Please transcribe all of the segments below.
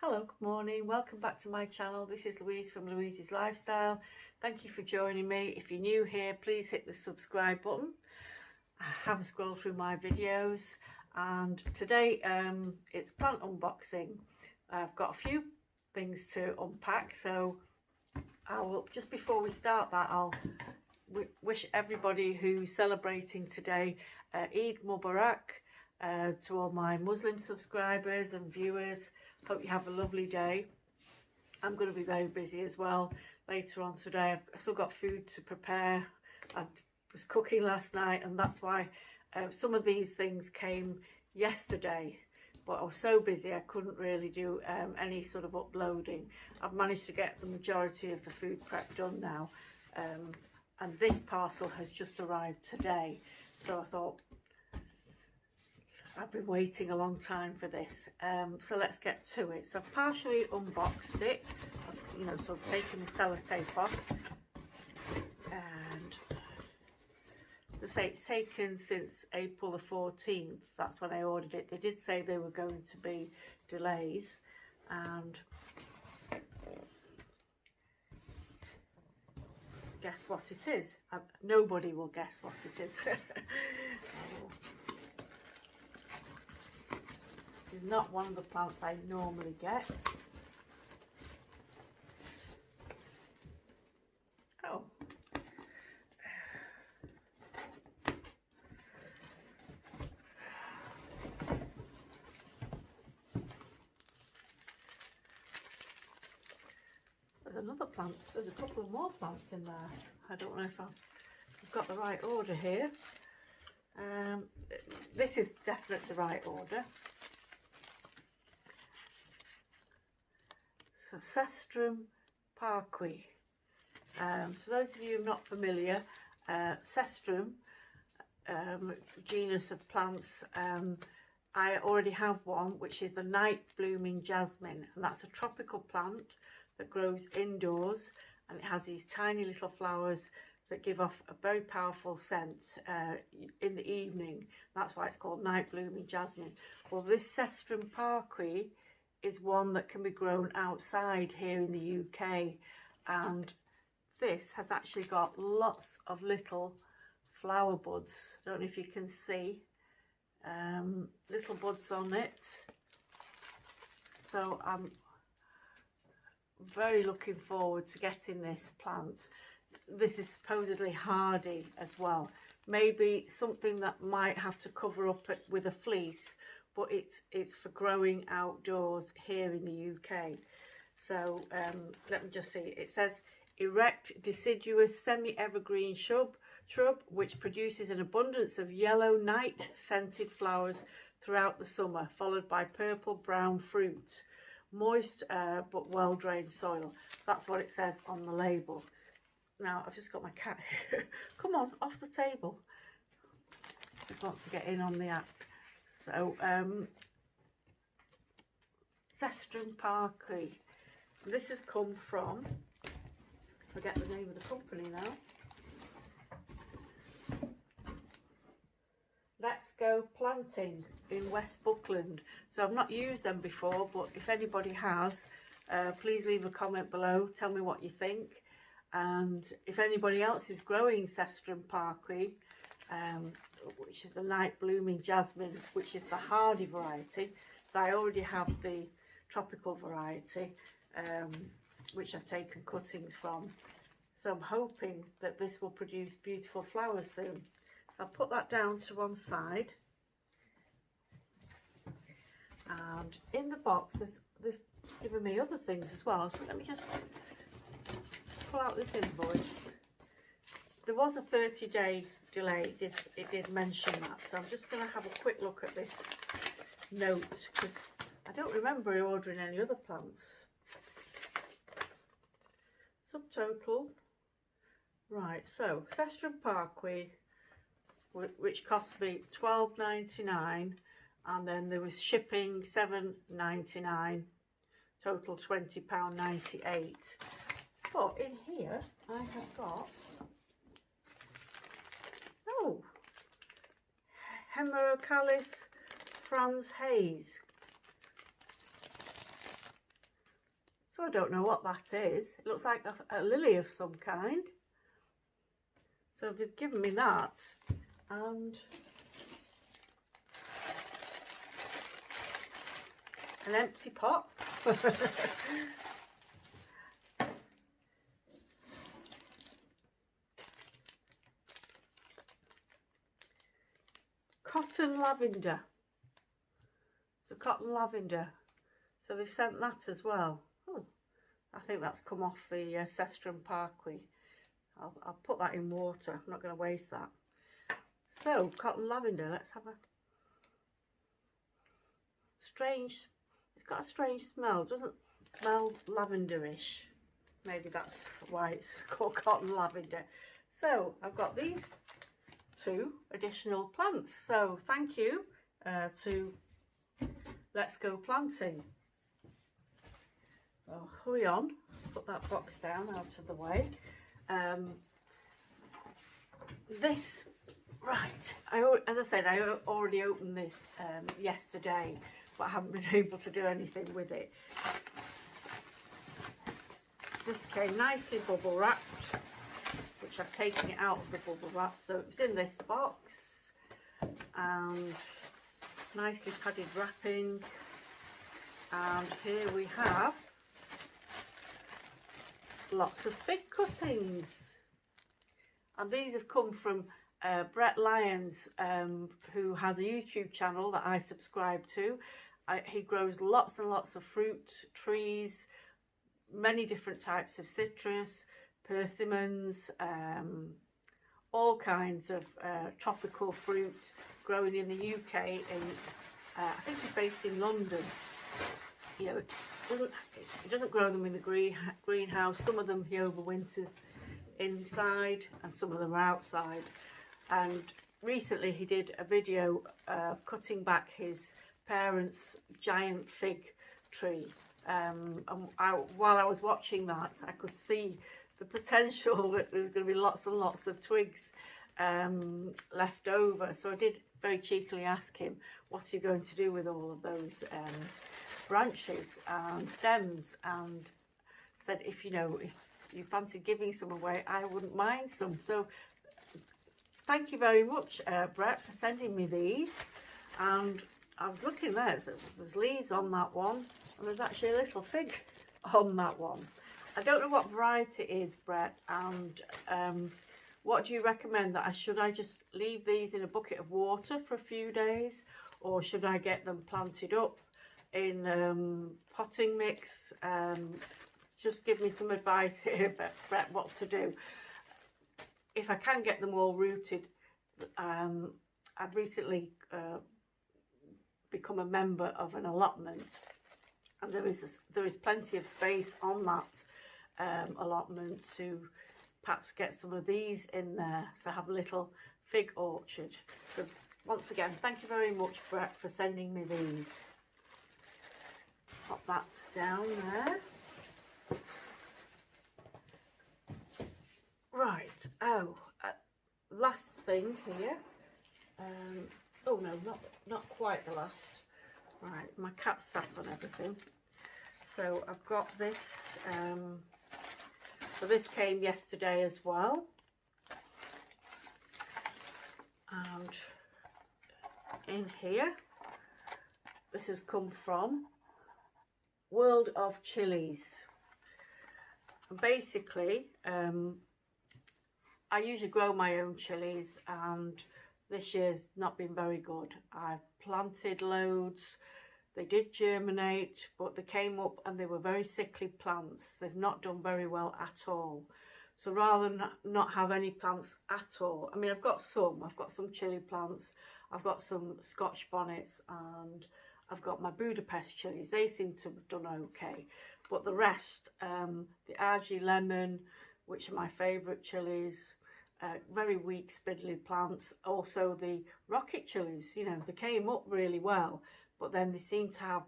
Hello, good morning, welcome back to my channel. This is Louise from Louise's Lifestyle. Thank you for joining me. If you're new here, please hit the subscribe button. Have a scroll through my videos, and today it's plant unboxing. I've got a few things to unpack, so I will, just before we start that, I'll wish everybody who's celebrating today Eid Mubarak, to all my Muslim subscribers and viewers. Hope you have a lovely day. I'm going to be very busy as well later on today. I've still got food to prepare. I was cooking last night, and that's why some of these things came yesterday, but I was so busy I couldn't really do any sort of uploading. I've managed to get the majority of the food prep done now, and this parcel has just arrived today, so I thought I've been waiting a long time for this, so let's get to it. So I've partially unboxed it, so I've taken the sellotape off, and they say it's taken since April the 14th. That's when I ordered it. They did say there were going to be delays, and guess what it is? Nobody will guess what it is. This is not one of the plants I normally get. Oh. There's another plant. There's a couple of more plants in there. I don't know if I've got the right order here. This is definitely the right order. So Cestrum parqui. So those of you who are not familiar, Cestrum, genus of plants, I already have one, which is the night blooming jasmine, and that's a tropical plant that grows indoors, and it has these tiny little flowers that give off a very powerful scent in the evening. That's why it's called night blooming jasmine. Well, this Cestrum parqui is one that can be grown outside here in the UK, and this has actually got lots of little flower buds. I don't know if you can see little buds on it, so I'm very looking forward to getting this plant. This is supposedly hardy as well, maybe something that might have to cover up with a fleece, but it's for growing outdoors here in the UK. So let me just see. It says erect deciduous semi-evergreen shrub which produces an abundance of yellow night scented flowers throughout the summer, followed by purple brown fruit. Moist but well drained soil. That's what it says on the label. Now I've just got my cat here. Come on, off the table. Just wants to get in on the act. So, Cestrum parqui. This has come from, I forget the name of the company now. Let's Go Planting in West Buckland. So I've not used them before, but if anybody has, please leave a comment below. Tell me what you think. And if anybody else is growing Cestrum parqui, which is the night blooming jasmine, which is the hardy variety. So I already have the tropical variety, which I've taken cuttings from. So I'm hoping that this will produce beautiful flowers soon. I'll put that down to one side. And in the box, they've given me other things as well. So let me just pull out this invoice. There was a 30-day delay, it did mention that, so I'm just going to have a quick look at this note, because I don't remember ordering any other plants. Subtotal, right, so Cestrum parqui, which cost me £12.99, and then there was shipping £7.99, total £20.98. But in here I have got, oh, Hemerocalis Franz Hayes. So I don't know what that is. It looks like a lily of some kind. So they've given me that, and an empty pot. Cotton lavender. So cotton lavender. So they've sent that as well. Oh, I think that's come off the Cestrum Parquet. I'll put that in water. I'm not going to waste that. So cotton lavender. Let's have a strange. It's got a strange smell. It doesn't smell lavenderish. Maybe that's why it's called cotton lavender. So I've got these 2 additional plants. So thank you to Let's Go Planting. So hurry on, put that box down out of the way. This, right, as I said, I already opened this yesterday, but I haven't been able to do anything with it. This came nicely bubble wrapped, which I've taken it out of the bubble wrap, so it's in this box, and nicely padded wrapping. And here we have lots of fig cuttings, and these have come from Brett Lyons, who has a YouTube channel that I subscribe to. He grows lots and lots of fruit trees, many different types of citrus, persimmons, all kinds of tropical fruit growing in the UK. And I think he's based in London. You know, he doesn't grow them in the greenhouse. Some of them he overwinters inside, and some of them are outside. And recently he did a video cutting back his parents' giant fig tree. And while I was watching that, I could see the potential that there was going to be lots and lots of twigs left over. So I did very cheekily ask him, what are you going to do with all of those branches and stems? And said, if you fancy giving some away, I wouldn't mind some. So thank you very much, Brett, for sending me these. And I was looking there, so there's leaves on that one, and there's actually a little fig on that one. I don't know what variety it is, Brett, and what do you recommend? Should I just leave these in a bucket of water for a few days, or should I get them planted up in potting mix? Just give me some advice here, Brett, what to do. If I can get them all rooted, I've recently become a member of an allotment, and there is plenty of space on that allotment to perhaps get some of these in there to have a little fig orchard. So once again, thank you very much, Brett, for sending me these. Pop that down there. Right, last thing here. Oh no, not quite the last. Right, my cat sat on everything. So I've got this. So this came yesterday as well. And in here, this has come from World of Chilies. And basically, I usually grow my own chilies, and this year's not been very good. I've planted loads. They did germinate, but they came up and they were very sickly plants. They've not done very well at all. So rather than not have any plants at all, I mean, I've got some chili plants, I've got some Scotch bonnets, and I've got my Budapest chilies. They seem to have done okay. But the rest, the Argy lemon, which are my favourite chilies, very weak spindly plants. Also the rocket chilies, you know, they came up really well, but then they seem to have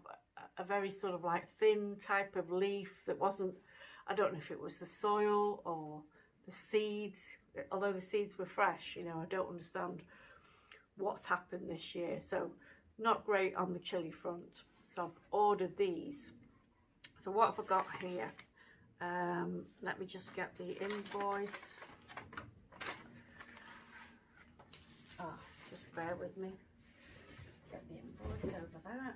a very sort of like thin type of leaf that wasn't, I don't know if it was the soil or the seeds, although the seeds were fresh, you know, I don't understand what's happened this year. So not great on the chili front. So I've ordered these. So what have I got here? Let me just get the invoice. Just bear with me. Get the invoice over there.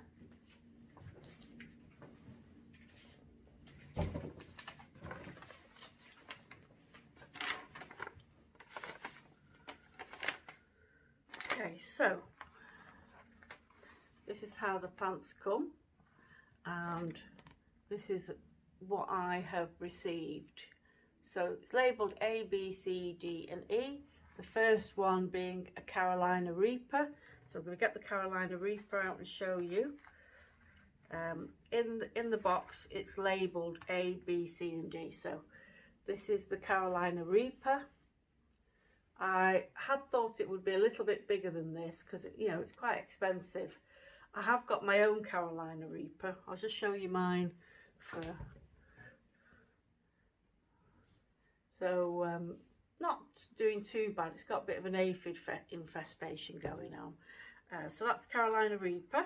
Okay, so this is how the plants come, and this is what I have received. So it's labelled A, B, C, D and E. The first one being a Carolina Reaper. So I'm going to get the Carolina Reaper out and show you. In the box it's labelled A, B, C and D. So this is the Carolina Reaper. I had thought it would be a little bit bigger than this because you know it's quite expensive. I have got my own Carolina Reaper. I'll just show you mine. Not doing too bad. It's got a bit of an aphid infestation going on. So that's Carolina Reaper.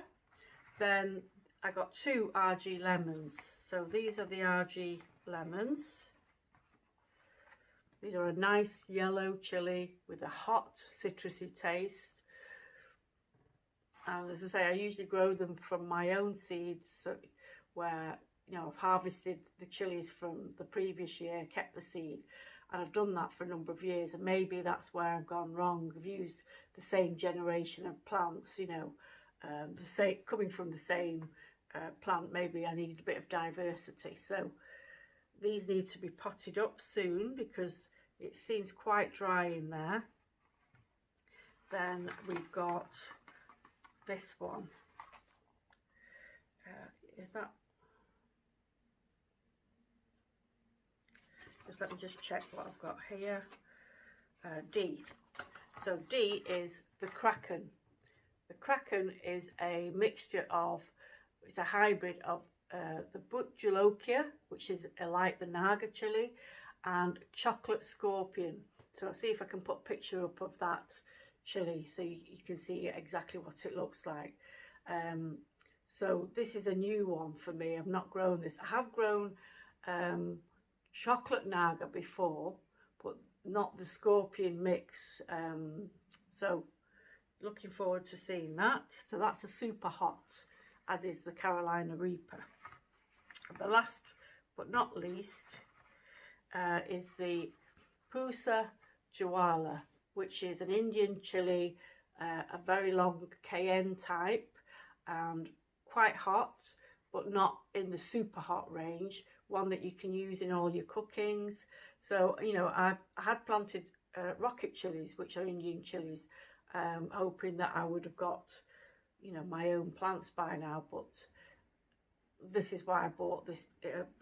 Then I got 2 RG lemons. So these are the RG lemons. These are a nice yellow chili with a hot citrusy taste. And as I say, I usually grow them from my own seeds, so where you know I've harvested the chilies from the previous year, kept the seed, and I've done that for a number of years. And maybe that's where I've gone wrong. I've used the same generation of plants, you know, coming from the same plant. Maybe I needed a bit of diversity. So these need to be potted up soon because it seems quite dry in there. Then we've got this one. Is that? Just let me just check what I've got here. D. So D is the Kraken. The Kraken is a mixture of, it's a hybrid of the Butjulokia, which is like the Naga chili, and chocolate scorpion. So I'll see if I can put a picture up of that chili so you can see exactly what it looks like. So this is a new one for me. I've not grown this. I have grown chocolate Naga before, but not the scorpion mix. So looking forward to seeing that. So that's a super hot, as is the Carolina Reaper. The last but not least is the Pusa Jawala, which is an Indian chili, a very long cayenne type and quite hot, but not in the super hot range, one that you can use in all your cookings. So, you know, I had planted rocket chilies, which are Indian chilies, hoping that I would have got, you know, my own plants by now, but this is why I bought this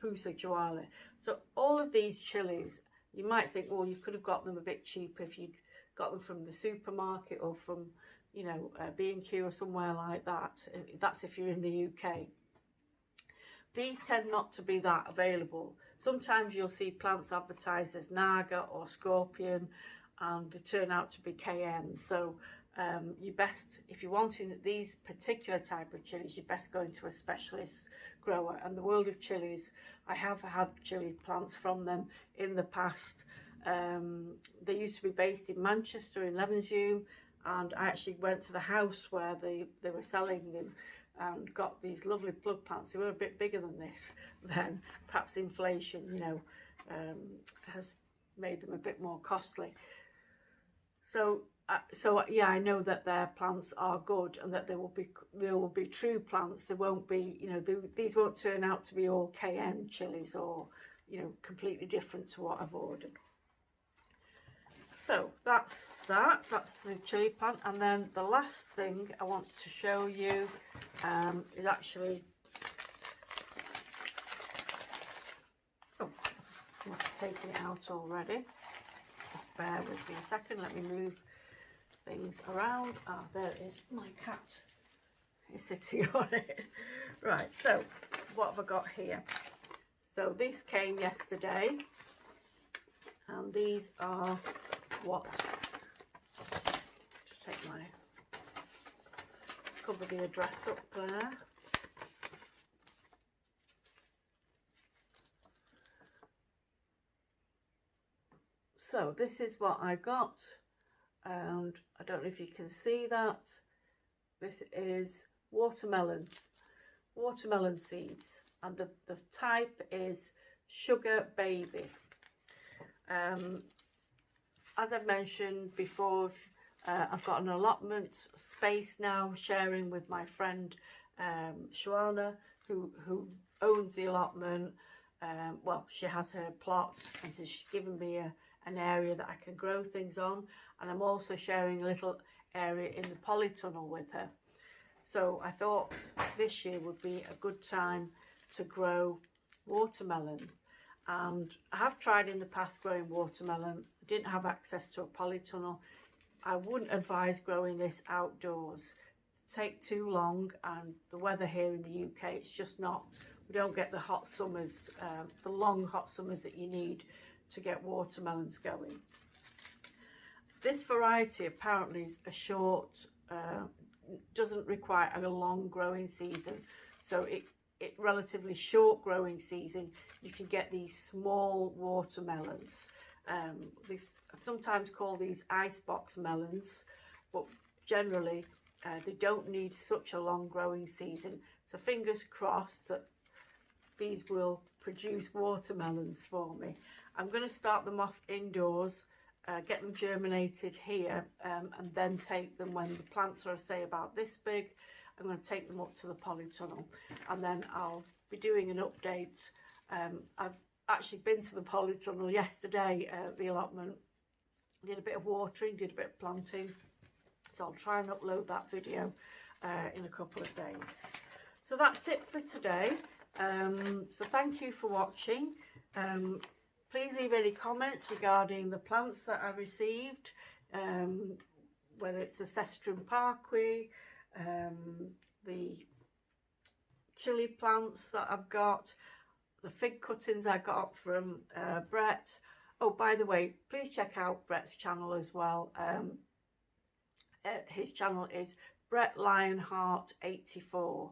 Pusa Jawala. So all of these chilies, you might think, well, you could have got them a bit cheaper if you'd got them from the supermarket or from, you know, B&Q or somewhere like that. That's if you're in the UK. These tend not to be that available. Sometimes you'll see plants advertised as Naga or Scorpion, and they turn out to be cayenne. So you best, if you're wanting these particular type of chilies, you're best going to a specialist grower. And the World of Chilies, I have had chili plants from them in the past. They used to be based in Manchester in Levenshulme, and I actually went to the house where they were selling them and got these lovely plug plants. They were a bit bigger than this then. Perhaps inflation, you know, has made them a bit more costly. So yeah, I know that their plants are good and that they will be true plants. They won't be, you know, these won't turn out to be all cayenne chilies or, you know, completely different to what I've ordered. So that's the chili plant. And then the last thing I want to show you is actually, oh, I've taken it out already. Bear with me a second, let me move things around. Ah, there it is, my cat is sitting on it. Right, so what have I got here? So this came yesterday, and these are what, just take my, cover the address up there. So this is what I got, and I don't know if you can see that. This is watermelon seeds, and the type is Sugar Baby. As I've mentioned before, I've got an allotment space now, sharing with my friend Shawana, who owns the allotment. Well, she has her plot, and so she's given me an area that I can grow things on, and I'm also sharing a little area in the polytunnel with her. So I thought this year would be a good time to grow watermelon. And I have tried in the past growing watermelon. I didn't have access to a polytunnel. I wouldn't advise growing this outdoors. It takes too long, and the weather here in the UK, it's just not, we don't get the hot summers, the long hot summers that you need to get watermelons going. This variety apparently is a short, doesn't require a long growing season, so it relatively short growing season, you can get these small watermelons. These I sometimes call these icebox melons, but generally they don't need such a long growing season. So fingers crossed that these will produce watermelons for me. I'm going to start them off indoors, get them germinated here, and then take them when the plants are, say, about this big. I'm going to take them up to the polytunnel, and then I'll be doing an update. I've actually been to the polytunnel yesterday, the allotment, did a bit of watering, did a bit of planting, so I'll try and upload that video in a couple of days. So that's it for today. So thank you for watching. Please leave any comments regarding the plants that I received, whether it's the Cestrum parqui, the chili plants that I've got, the fig cuttings I got from Brett. Oh, by the way, please check out Brett's channel as well. His channel is Brett Lionheart 84.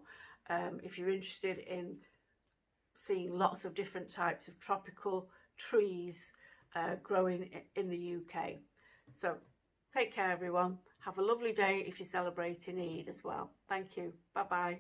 If you're interested in seeing lots of different types of tropical trees growing in the UK. So take care, everyone. Have a lovely day if you're celebrating Eid as well. Thank you. Bye bye.